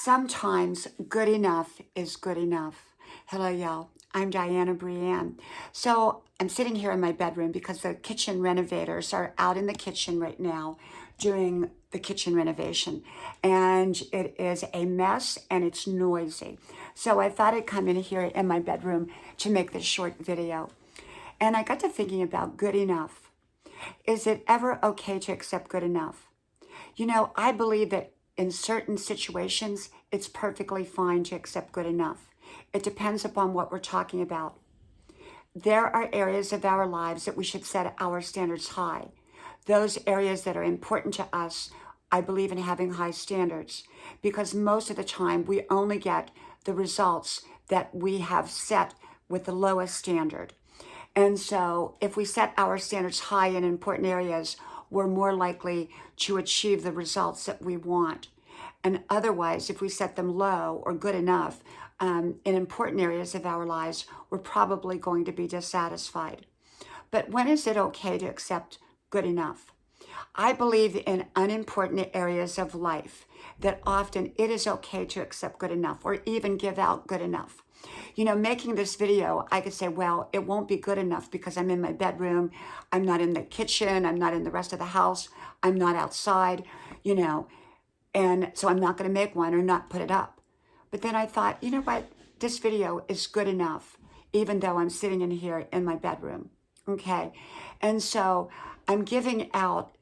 Sometimes good enough is good enough. Hello, y'all. I'm Diana Brienne. So I'm sitting here in my bedroom because the kitchen renovators are out in the kitchen right now doing the kitchen renovation. And it is a mess and it's noisy. So I thought I'd come in here in my bedroom to make this short video. And I got to thinking about good enough. Is it ever okay to accept good enough? You know, I believe that in certain situations, it's perfectly fine to accept good enough. It depends upon what we're talking about. There are areas of our lives that we should set our standards high. Those areas that are important to us, I believe in having high standards because most of the time we only get the results that we have set with the lowest standard. And so if we set our standards high in important areas, we're more likely to achieve the results that we want. And otherwise, if we set them low or good enough in important areas of our lives, we're probably going to be dissatisfied. But when is it okay to accept good enough? I believe in unimportant areas of life that often it is okay to accept good enough or even give out good enough. You know, making this video, I could say, well, it won't be good enough because I'm in my bedroom. I'm not in the kitchen. I'm not in the rest of the house. I'm not outside, you know, and so I'm not going to make one or not put it up. But then I thought, you know what? This video is good enough, even though I'm sitting in here in my bedroom. Okay. And so I'm giving out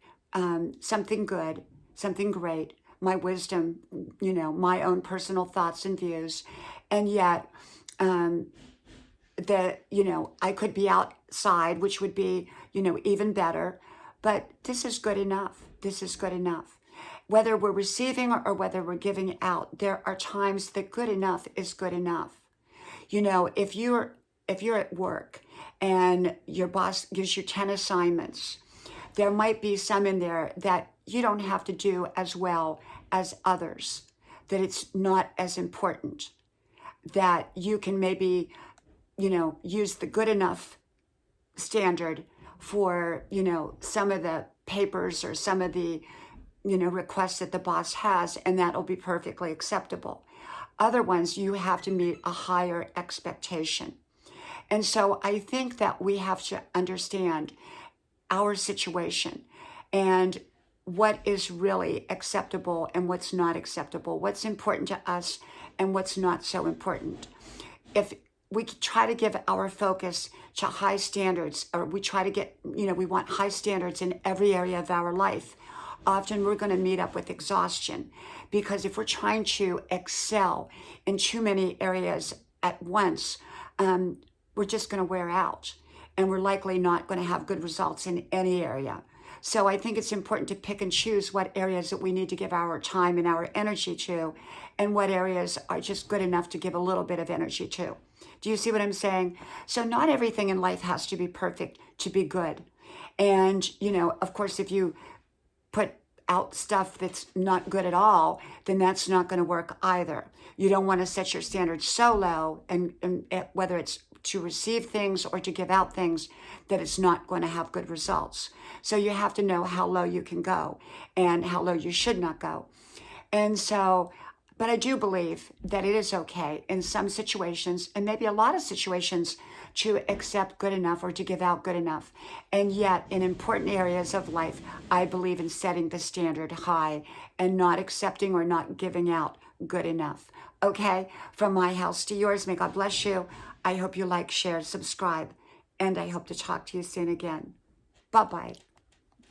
something good, something great, my wisdom, you know, my own personal thoughts and views. And yet, I could be outside, which would be, even better. But this is good enough. This is good enough. Whether we're receiving or whether we're giving out, there are times that good enough is good enough. You know, if you're at work and your boss gives you 10 assignments, there might be some in there that you don't have to do as well as others, that it's not as important, that you can maybe, use the good enough standard for, some of the papers or some of the, requests that the boss has, and that'll be perfectly acceptable. Other ones, you have to meet a higher expectation. And so I think that we have to understand our situation and what is really acceptable and what's not acceptable, what's important to us and what's not so important. If we try to give our focus to high standards, or we try to get, we want high standards in every area of our life, often we're going to meet up with exhaustion, because if we're trying to excel in too many areas at once, we're just going to wear out, and we're likely not going to have good results in any area. So I think it's important to pick and choose what areas that we need to give our time and our energy to, and what areas are just good enough to give a little bit of energy to. Do you see what I'm saying? So not everything in life has to be perfect to be good. And, of course, if you put out stuff that's not good at all, then that's not going to work either. You don't want to set your standards so low, and whether it's to receive things or to give out things, that it's not going to have good results. So you have to know how low you can go and how low you should not go. And so, but I do believe that it is okay in some situations, and maybe a lot of situations, to accept good enough or to give out good enough. And yet, in important areas of life, I believe in setting the standard high and not accepting or not giving out good enough. Okay? From my house to yours, may God bless you. I hope you like, share, subscribe, and I hope to talk to you soon again. Bye-bye.